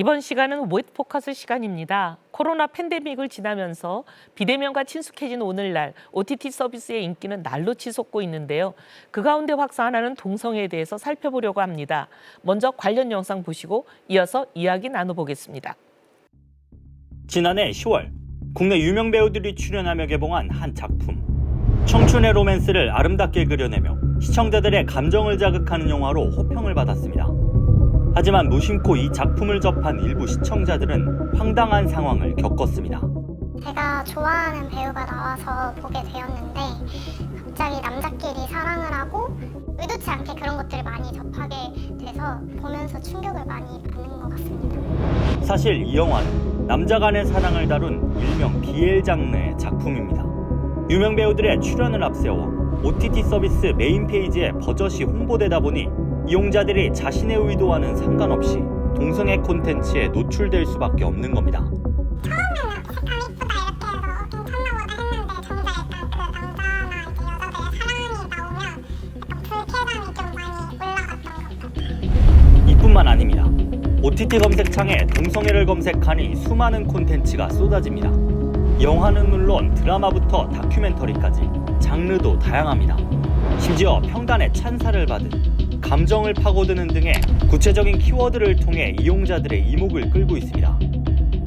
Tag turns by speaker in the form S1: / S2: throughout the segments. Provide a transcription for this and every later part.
S1: 이번 시간은 with 포커스 시간입니다. 코로나 팬데믹을 지나면서 비대면과 친숙해진 오늘날 OTT 서비스의 인기는 날로 치솟고 있는데요. 그 가운데 확산하는 동성애에 대해서 살펴보려고 합니다. 먼저 관련 영상 보시고 이어서 이야기 나눠보겠습니다.
S2: 지난해 10월 국내 유명 배우들이 출연하며 개봉한 한 작품. 청춘의 로맨스를 아름답게 그려내며 시청자들의 감정을 자극하는 영화로 호평을 받았습니다. 하지만 무심코 이 작품을 접한 일부 시청자들은 황당한 상황을 겪었습니다.
S3: 제가 좋아하는 배우가 나와서 보게 되었는데 갑자기 남자끼리 사랑을 하고 의도치 않게 그런 것들을 많이 접하게 돼서 보면서 충격을 많이 받는 것 같습니다.
S2: 사실 이 영화는 남자 간의 사랑을 다룬 일명 BL 장르의 작품입니다. 유명 배우들의 출연을 앞세워 OTT 서비스 메인 페이지에 버젓이 홍보되다 보니 이용자들이 자신의 의도와는 상관없이 동성애 콘텐츠에 노출될 수밖에 없는 겁니다.
S3: 처음에는 색감 이쁘다 이렇게 해서 괜찮나 보다 했는데 정작 약간 그 남자나 이제 여자들의 사랑이 나오면 약간 불쾌감이 좀 많이 올라갔던 것 같아요.
S2: 이뿐만 아닙니다. OTT 검색창에 동성애를 검색하니 수많은 콘텐츠가 쏟아집니다. 영화는 물론 드라마부터 다큐멘터리까지 장르도 다양합니다. 심지어 평단의 찬사를 받은 감정을 파고드는 등의 구체적인 키워드를 통해 이용자들의 이목을 끌고 있습니다.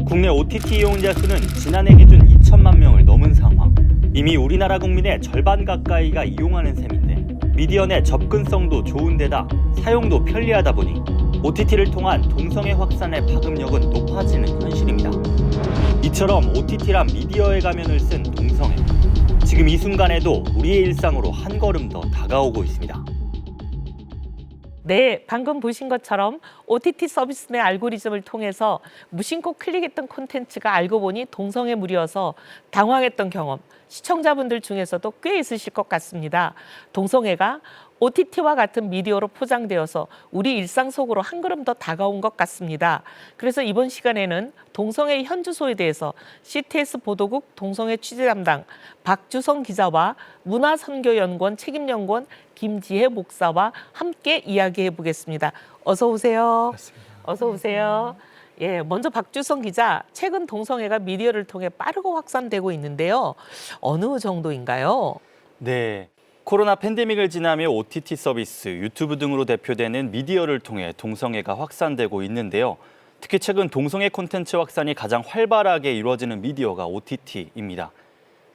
S2: 국내 OTT 이용자 수는 지난해 기준 2천만 명을 넘은 상황. 이미 우리나라 국민의 절반 가까이가 이용하는 셈인데 미디어 내 접근성도 좋은 데다 사용도 편리하다 보니 OTT를 통한 동성애 확산의 파급력은 높아지는 현실입니다. 이처럼 OTT란 미디어의 가면을 쓴 동성애. 지금 이 순간에도 우리의 일상으로 한 걸음 더 다가오고 있습니다.
S1: 네, 방금 보신 것처럼 OTT 서비스 내 알고리즘을 통해서 무심코 클릭했던 콘텐츠가 알고 보니 동성애물이어서 당황했던 경험, 시청자분들 중에서도 꽤 있으실 것 같습니다. 동성애가 OTT와 같은 미디어로 포장되어서 우리 일상 속으로 한 걸음 더 다가온 것 같습니다. 그래서 이번 시간에는 동성애 현주소에 대해서 CTS 보도국 동성애 취재 담당 박주성 기자와 문화선교연구원 책임연구원 김지혜 목사와 함께 이야기해 보겠습니다. 어서 오세요.
S4: 맞습니다.
S1: 어서 오세요. 예, 먼저 박주성 기자, 최근 동성애가 미디어를 통해 빠르고 확산되고 있는데요. 어느 정도인가요?
S2: 네. 코로나 팬데믹을 지나며 OTT 서비스, 유튜브 등으로 대표되는 미디어를 통해 동성애가 확산되고 있는데요. 특히 최근 동성애 콘텐츠 확산이 가장 활발하게 이루어지는 미디어가 OTT입니다.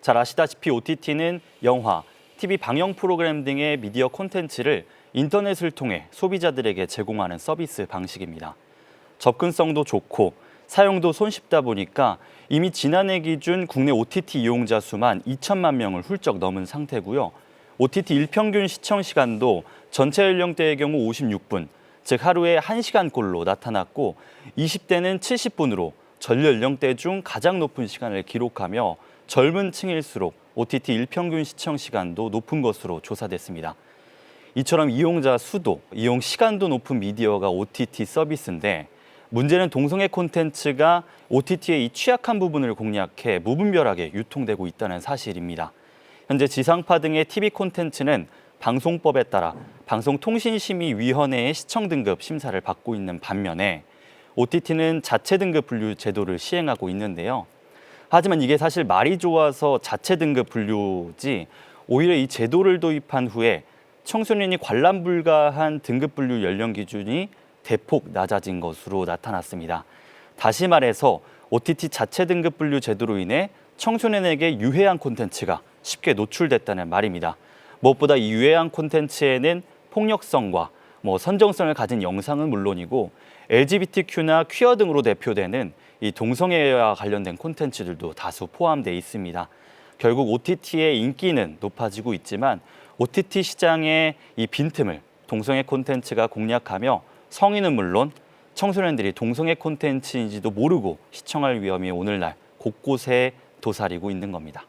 S2: 잘 아시다시피 OTT는 영화, TV 방영 프로그램 등의 미디어 콘텐츠를 인터넷을 통해 소비자들에게 제공하는 서비스 방식입니다. 접근성도 좋고 사용도 손쉽다 보니까 이미 지난해 기준 국내 OTT 이용자 수만 2천만 명을 훌쩍 넘은 상태고요. OTT 일평균 시청 시간도 전체 연령대의 경우 56분, 즉 하루에 1시간꼴로 나타났고 20대는 70분으로 전 연령대 중 가장 높은 시간을 기록하며 젊은 층일수록 OTT 일평균 시청 시간도 높은 것으로 조사됐습니다. 이처럼 이용자 수도, 이용 시간도 높은 미디어가 OTT 서비스인데 문제는 동성애 콘텐츠가 OTT의 이 취약한 부분을 공략해 무분별하게 유통되고 있다는 사실입니다. 현재 지상파 등의 TV 콘텐츠는 방송법에 따라 방송통신심의위원회의 시청 등급 심사를 받고 있는 반면에 OTT는 자체 등급 분류 제도를 시행하고 있는데요. 하지만 이게 사실 말이 좋아서 자체 등급 분류지 오히려 이 제도를 도입한 후에 청소년이 관람 불가한 등급 분류 연령 기준이 대폭 낮아진 것으로 나타났습니다. 다시 말해서 OTT 자체 등급 분류 제도로 인해 청소년에게 유해한 콘텐츠가 쉽게 노출됐다는 말입니다. 무엇보다 이 유해한 콘텐츠에는 폭력성과 선정성을 가진 영상은 물론이고 LGBTQ나 퀴어 등으로 대표되는 이 동성애와 관련된 콘텐츠들도 다수 포함되어 있습니다. 결국 OTT의 인기는 높아지고 있지만 OTT 시장의 이 빈틈을 동성애 콘텐츠가 공략하며 성인은 물론 청소년들이 동성애 콘텐츠인지도 모르고 시청할 위험이 오늘날 곳곳에 도사리고 있는 겁니다.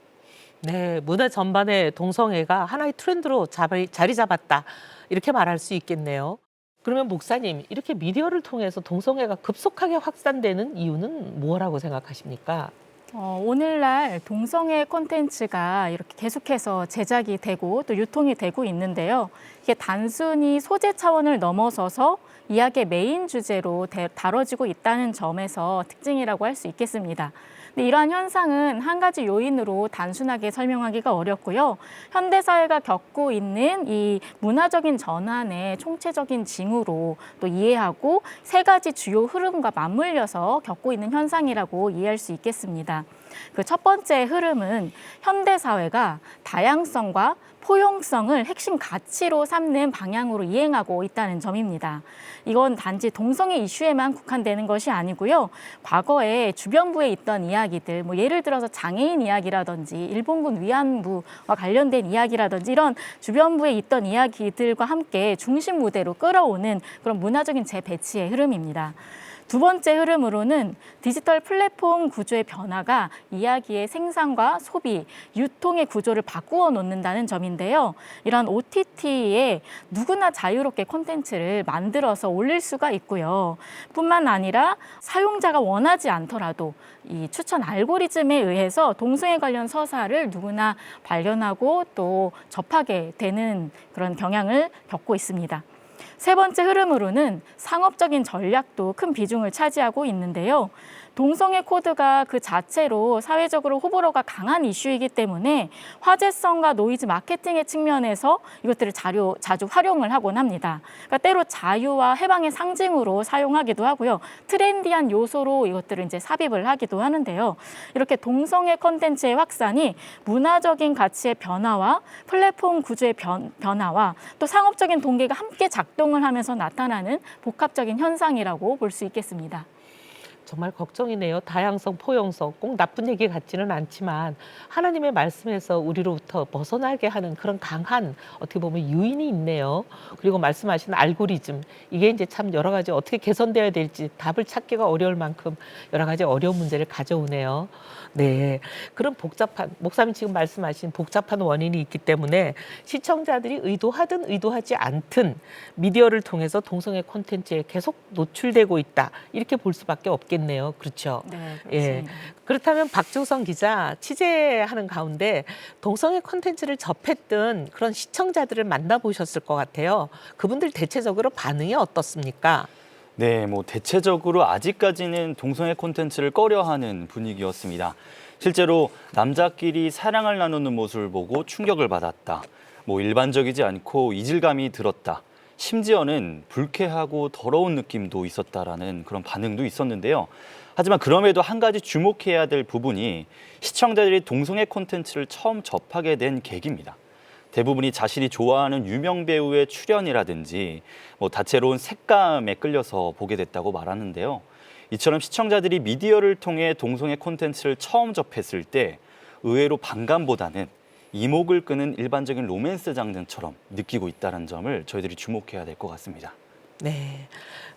S1: 네, 문화 전반에 동성애가 하나의 트렌드로 자리 잡았다. 이렇게 말할 수 있겠네요. 그러면 목사님, 이렇게 미디어를 통해서 동성애가 급속하게 확산되는 이유는 뭐라고 생각하십니까?
S4: 오늘날 동성애 콘텐츠가 이렇게 계속해서 제작이 되고 또 유통이 되고 있는데요. 이게 단순히 소재 차원을 넘어서서 이야기의 메인 주제로 다뤄지고 있다는 점에서 특징이라고 할 수 있겠습니다. 근데 이러한 현상은 한 가지 요인으로 단순하게 설명하기가 어렵고요. 현대사회가 겪고 있는 이 문화적인 전환의 총체적인 징후로 또 이해하고 세 가지 주요 흐름과 맞물려서 겪고 있는 현상이라고 이해할 수 있겠습니다. 그 첫 번째 흐름은 현대사회가 다양성과 포용성을 핵심 가치로 삼는 방향으로 이행하고 있다는 점입니다. 이건 단지 동성애 이슈에만 국한되는 것이 아니고요. 과거에 주변부에 있던 이야기들, 예를 들어서 장애인 이야기라든지 일본군 위안부와 관련된 이야기라든지 이런 주변부에 있던 이야기들과 함께 중심 무대로 끌어오는 그런 문화적인 재배치의 흐름입니다. 두 번째 흐름으로는 디지털 플랫폼 구조의 변화가 이야기의 생산과 소비, 유통의 구조를 바꾸어 놓는다는 점인데요. 이런 OTT에 누구나 자유롭게 콘텐츠를 만들어서 올릴 수가 있고요. 뿐만 아니라 사용자가 원하지 않더라도 이 추천 알고리즘에 의해서 동성애 관련 서사를 누구나 발견하고 또 접하게 되는 그런 경향을 겪고 있습니다. 세 번째 흐름으로는 상업적인 전략도 큰 비중을 차지하고 있는데요. 동성애 코드가 그 자체로 사회적으로 호불호가 강한 이슈이기 때문에 화제성과 노이즈 마케팅의 측면에서 이것들을 자주 활용을 하곤 합니다. 그러니까 때로 자유와 해방의 상징으로 사용하기도 하고요. 트렌디한 요소로 이것들을 이제 삽입을 하기도 하는데요. 이렇게 동성애 콘텐츠의 확산이 문화적인 가치의 변화와 플랫폼 구조의 변화와 또 상업적인 동기가 함께 작동을 하면서 나타나는 복합적인 현상이라고 볼 수 있겠습니다.
S1: 정말 걱정이네요. 다양성, 포용성 꼭 나쁜 얘기 같지는 않지만 하나님의 말씀에서 우리로부터 벗어나게 하는 그런 강한 어떻게 보면 유인이 있네요. 그리고 말씀하신 알고리즘 이게 이제 참 여러 가지 어떻게 개선되어야 될지 답을 찾기가 어려울 만큼 여러 가지 어려운 문제를 가져오네요. 네, 그런 복잡한 목사님 지금 말씀하신 복잡한 원인이 있기 때문에 시청자들이 의도하든 의도하지 않든 미디어를 통해서 동성애 콘텐츠에 계속 노출되고 있다 이렇게 볼 수밖에 없겠네요. 그렇죠?
S4: 네, 그렇습니다.
S1: 예. 그렇다면 박주성 기자 취재하는 가운데 동성애 콘텐츠를 접했던 그런 시청자들을 만나보셨을 것 같아요. 그분들 대체적으로 반응이 어떻습니까?
S2: 네, 대체적으로 아직까지는 동성애 콘텐츠를 꺼려하는 분위기였습니다. 실제로 남자끼리 사랑을 나누는 모습을 보고 충격을 받았다. 일반적이지 않고 이질감이 들었다. 심지어는 불쾌하고 더러운 느낌도 있었다라는 그런 반응도 있었는데요. 하지만 그럼에도 한 가지 주목해야 될 부분이 시청자들이 동성애 콘텐츠를 처음 접하게 된 계기입니다. 대부분이 자신이 좋아하는 유명 배우의 출연이라든지 다채로운 색감에 끌려서 보게 됐다고 말하는데요. 이처럼 시청자들이 미디어를 통해 동성애 콘텐츠를 처음 접했을 때 의외로 반감보다는 이목을 끄는 일반적인 로맨스 장르처럼 느끼고 있다는 점을 저희들이 주목해야 될 것 같습니다.
S1: 네.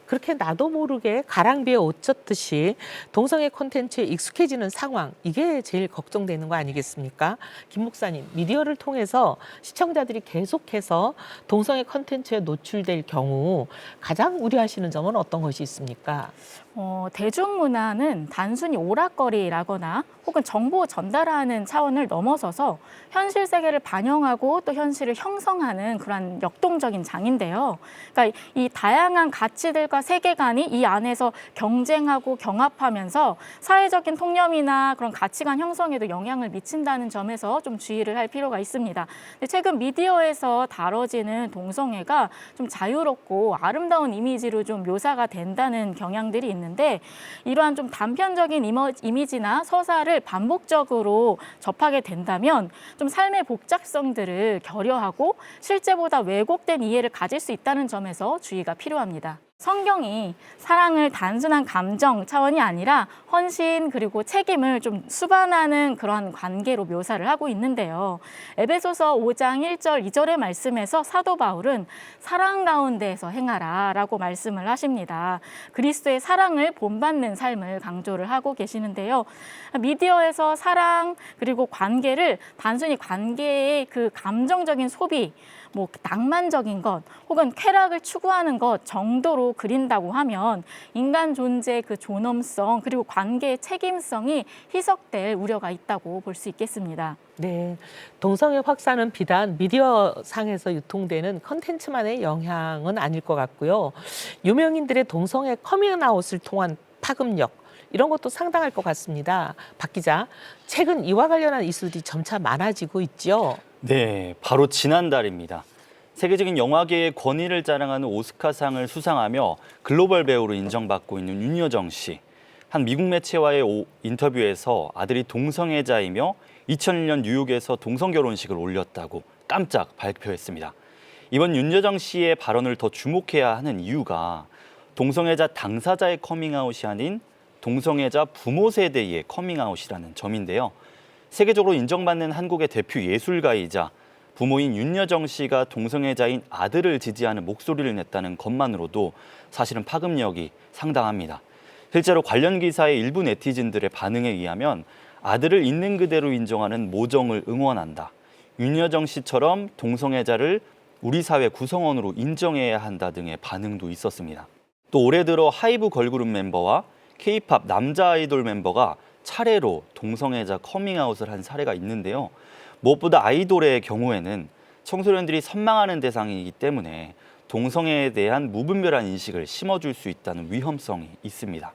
S1: 그렇게 나도 모르게 가랑비에 옷 젖듯이 동성애 콘텐츠에 익숙해지는 상황, 이게 제일 걱정되는 거 아니겠습니까? 김 목사님, 미디어를 통해서 시청자들이 계속해서 동성애 콘텐츠에 노출될 경우 가장 우려하시는 점은 어떤 것이 있습니까?
S4: 대중문화는 단순히 오락거리라거나 혹은 정보 전달하는 차원을 넘어서서 현실 세계를 반영하고 또 현실을 형성하는 그런 역동적인 장인데요. 그러니까 이 다양한 가치들과 세계관이 이 안에서 경쟁하고 경합하면서 사회적인 통념이나 그런 가치관 형성에도 영향을 미친다는 점에서 좀 주의를 할 필요가 있습니다. 근데 최근 미디어에서 다뤄지는 동성애가 좀 자유롭고 아름다운 이미지로 좀 묘사가 된다는 경향들이 있는데 이러한 좀 단편적인 이미지나 서사를 반복적으로 접하게 된다면 좀 삶의 복잡성들을 결여하고 실제보다 왜곡된 이해를 가질 수 있다는 점에서 주의가 필요합니다. 성경이 사랑을 단순한 감정 차원이 아니라 헌신 그리고 책임을 좀 수반하는 그런 관계로 묘사를 하고 있는데요. 에베소서 5장 1절 2절의 말씀에서 사도 바울은 사랑 가운데에서 행하라 라고 말씀을 하십니다. 그리스도의 사랑을 본받는 삶을 강조를 하고 계시는데요. 미디어에서 사랑 그리고 관계를 단순히 관계의 그 감정적인 소비 뭐 낭만적인 것 혹은 쾌락을 추구하는 것 정도로 그린다고 하면 인간 존재의 그 존엄성 그리고 관계의 책임성이 희석될 우려가 있다고 볼 수 있겠습니다.
S1: 네, 동성애 확산은 비단 미디어 상에서 유통되는 컨텐츠만의 영향은 아닐 것 같고요. 유명인들의 동성애 커밍아웃을 통한 파급력 이런 것도 상당할 것 같습니다. 박 기자, 최근 이와 관련한 이슈들이 점차 많아지고 있죠.
S2: 네, 바로 지난달입니다. 세계적인 영화계의 권위를 자랑하는 오스카상을 수상하며 글로벌 배우로 인정받고 있는 윤여정 씨. 한 미국 매체와의 인터뷰에서 아들이 동성애자이며 2001년 뉴욕에서 동성결혼식을 올렸다고 깜짝 발표했습니다. 이번 윤여정 씨의 발언을 더 주목해야 하는 이유가 동성애자 당사자의 커밍아웃이 아닌 동성애자 부모 세대의 커밍아웃이라는 점인데요. 세계적으로 인정받는 한국의 대표 예술가이자 부모인 윤여정 씨가 동성애자인 아들을 지지하는 목소리를 냈다는 것만으로도 사실은 파급력이 상당합니다. 실제로 관련 기사의 일부 네티즌들의 반응에 의하면 아들을 있는 그대로 인정하는 모정을 응원한다. 윤여정 씨처럼 동성애자를 우리 사회 구성원으로 인정해야 한다 등의 반응도 있었습니다. 또 올해 들어 하이브 걸그룹 멤버와 K-팝 남자 아이돌 멤버가 차례로 동성애자 커밍아웃을 한 사례가 있는데요. 무엇보다 아이돌의 경우에는 청소년들이 선망하는 대상이기 때문에 동성애에 대한 무분별한 인식을 심어줄 수 있다는 위험성이 있습니다.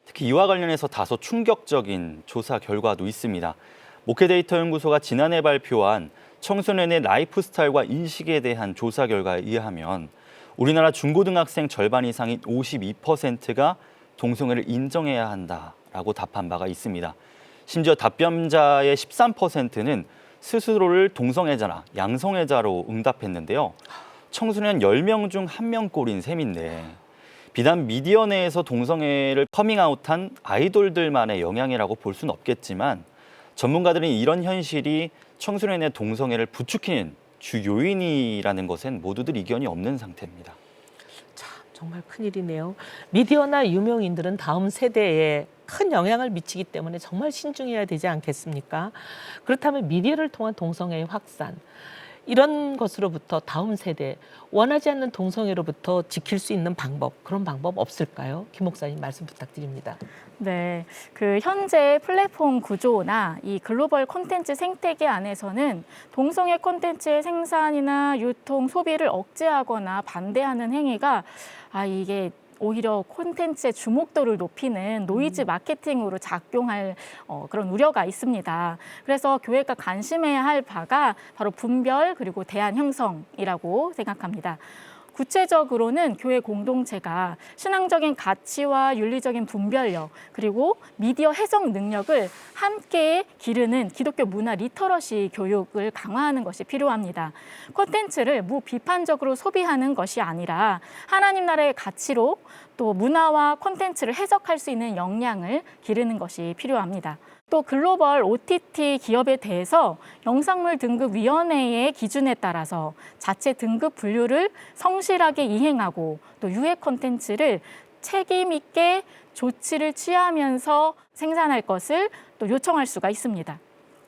S2: 특히 이와 관련해서 다소 충격적인 조사 결과도 있습니다. 목회데이터 연구소가 지난해 발표한 청소년의 라이프 스타일과 인식에 대한 조사 결과에 의하면 우리나라 중고등학생 절반 이상인 52%가 동성애를 인정해야 한다라고 답한 바가 있습니다. 심지어 답변자의 13%는 스스로를 동성애자나 양성애자로 응답했는데요. 청소년 10명 중 1명꼴인 셈인데 비단 미디어 내에서 동성애를 커밍아웃한 아이돌들만의 영향이라고 볼 수는 없겠지만 전문가들은 이런 현실이 청소년의 동성애를 부추기는 주 요인이라는 것엔 모두들 이견이 없는 상태입니다.
S1: 참 정말 큰일이네요. 미디어나 유명인들은 다음 세대에 큰 영향을 미치기 때문에 정말 신중해야 되지 않겠습니까? 그렇다면 미디어를 통한 동성애의 확산, 이런 것으로부터 다음 세대, 원하지 않는 동성애로부터 지킬 수 있는 방법, 그런 방법 없을까요? 김 목사님 말씀 부탁드립니다.
S4: 네, 그 현재 플랫폼 구조나 이 글로벌 콘텐츠 생태계 안에서는 동성애 콘텐츠의 생산이나 유통, 소비를 억제하거나 반대하는 행위가 이게 오히려 콘텐츠의 주목도를 높이는 노이즈 마케팅으로 작용할 그런 우려가 있습니다. 그래서 교회가 관심해야 할 바가 바로 분별 그리고 대안 형성이라고 생각합니다. 구체적으로는 교회 공동체가 신앙적인 가치와 윤리적인 분별력 그리고 미디어 해석 능력을 함께 기르는 기독교 문화 리터러시 교육을 강화하는 것이 필요합니다. 콘텐츠를 무비판적으로 소비하는 것이 아니라 하나님 나라의 가치로 또 문화와 콘텐츠를 해석할 수 있는 역량을 기르는 것이 필요합니다. 또 글로벌 OTT 기업에 대해서 영상물 등급위원회의 기준에 따라서 자체 등급 분류를 성실하게 이행하고 또 유해 콘텐츠를 책임 있게 조치를 취하면서 생산할 것을 또 요청할 수가 있습니다.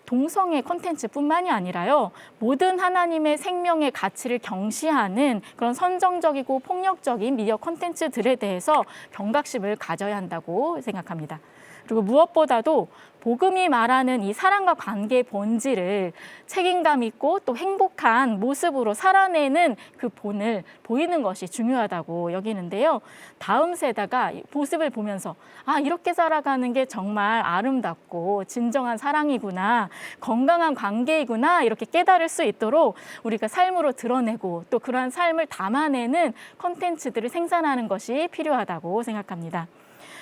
S4: 동성애 콘텐츠뿐만이 아니라요, 모든 하나님의 생명의 가치를 경시하는 그런 선정적이고 폭력적인 미디어 콘텐츠들에 대해서 경각심을 가져야 한다고 생각합니다. 그리고 무엇보다도 복음이 말하는 이 사랑과 관계의 본질을 책임감 있고 또 행복한 모습으로 살아내는 그 본을 보이는 것이 중요하다고 여기는데요. 다음 세대가 모습을 보면서 이렇게 살아가는 게 정말 아름답고 진정한 사랑이구나, 건강한 관계이구나 이렇게 깨달을 수 있도록 우리가 삶으로 드러내고 또 그러한 삶을 담아내는 콘텐츠들을 생산하는 것이 필요하다고 생각합니다.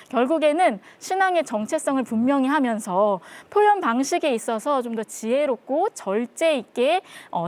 S4: 결국에는 신앙의 정체성을 분명히 하면서 표현 방식에 있어서 좀 더 지혜롭고 절제 있게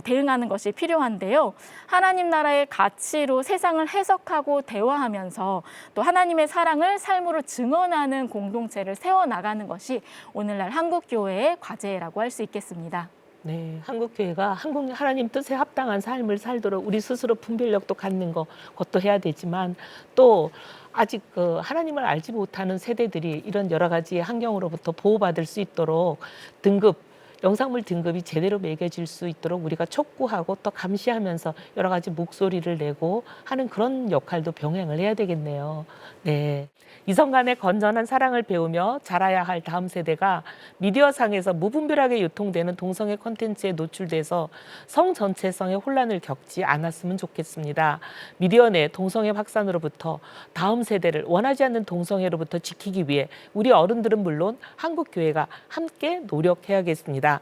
S4: 대응하는 것이 필요한데요. 하나님 나라의 가치로 세상을 해석하고 대화하면서 또 하나님의 사랑을 삶으로 증언하는 공동체를 세워나가는 것이 오늘날 한국교회의 과제라고 할 수 있겠습니다.
S1: 네, 한국교회가 하나님 뜻에 합당한 삶을 살도록 우리 스스로 분별력도 갖는 것, 그것도 해야 되지만 또 아직 하나님을 알지 못하는 세대들이 이런 여러 가지 환경으로부터 보호받을 수 있도록 등급, 영상물 등급이 제대로 매겨질 수 있도록 우리가 촉구하고 또 감시하면서 여러 가지 목소리를 내고 하는 그런 역할도 병행을 해야 되겠네요. 네. 이성 간의 건전한 사랑을 배우며 자라야 할 다음 세대가 미디어상에서 무분별하게 유통되는 동성애 콘텐츠에 노출돼서 성 전체성의 혼란을 겪지 않았으면 좋겠습니다. 미디어 내 동성애 확산으로부터 다음 세대를 원하지 않는 동성애로부터 지키기 위해 우리 어른들은 물론 한국교회가 함께 노력해야겠습니다.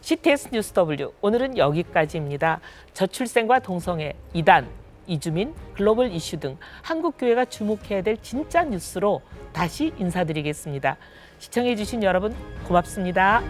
S1: CTS 뉴스 W 오늘은 여기까지입니다. 저출생과 동성애, 이단, 이주민, 글로벌 이슈 등 한국교회가 주목해야 될 진짜 뉴스로 다시 인사드리겠습니다. 시청해 주신 여러분 고맙습니다.